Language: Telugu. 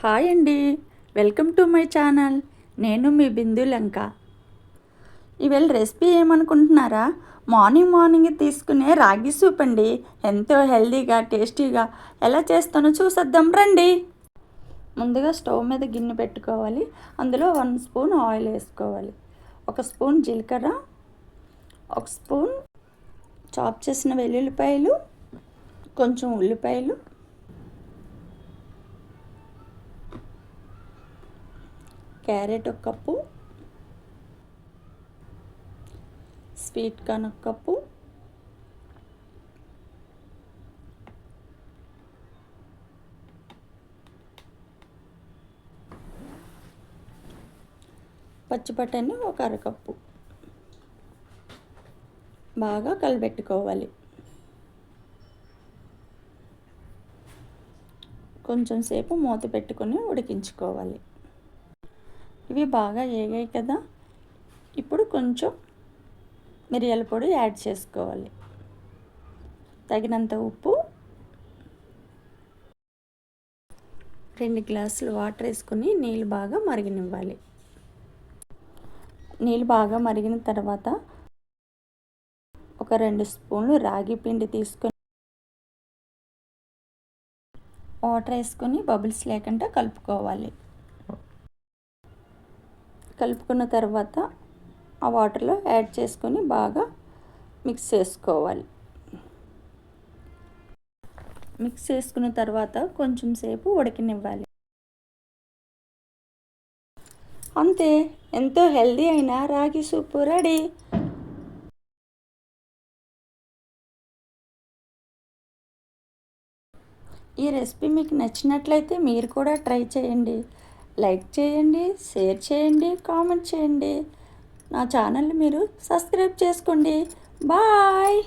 హాయ్ అండి, వెల్కమ్ టు మై ఛానల్. నేను మీ బిందు లంక. ఇవాళ రెసిపీ ఏమనుకుంటున్నారా? మార్నింగ్ తీసుకునే రాగి సూప్ అండి. ఎంతో హెల్తీగా టేస్టీగా ఎలా చేస్తానో చూసేద్దాం రండి. ముందుగా స్టవ్ మీద గిన్నె పెట్టుకోవాలి. అందులో 1 స్పూన్ ఆయిల్ వేసుకోవాలి. 1 స్పూన్ జీలకర్ర, 1 స్పూన్ చాప్ చేసిన వెల్లుల్లిపాయలు, కొంచెం ఉల్లిపాయలు, carrot 1 cup, sweet corn 1 cup, పచ్చి బఠానీ 1 అరకప్పు. బాగా కలిపెట్టుకోవాలి. కొంచెం సేపు మూత పెట్టుకొని ఉడికించుకోవాలి. ఇవి బాగా వేగాయి కదా, ఇప్పుడు కొంచెం మిరియాల పొడి యాడ్ చేసుకోవాలి. తగినంత ఉప్పు, 2 గ్లాసులు వాటర్ వేసుకొని నీళ్ళు బాగా మరగనివ్వాలి. నీళ్ళు బాగా మరిగిన తర్వాత ఒక 2 స్పూన్లు రాగి పిండి తీసుకొని వాటర్ వేసుకొని బబుల్స్ లేకుండా కలుపుకోవాలి. కలుపుకున్న తర్వాత ఆ వాటర్లో యాడ్ చేసుకొని బాగా మిక్స్ చేసుకోవాలి. మిక్స్ చేసుకున్న తర్వాత కొంచెం సేపు ఉడకనివ్వాలి. అంతే, ఎంతో హెల్దీ అయిన రాగి సూప్ రెడీ. ఈ రెసిపీ మీకు నచ్చినట్లయితే మీరు కూడా ట్రై చేయండి. లైక్ చేయండి, షేర్ చేయండి, కామెంట్ చేయండి. నా ఛానల్ని మీరు సబ్స్క్రైబ్ చేసుకోండి. బాయ్.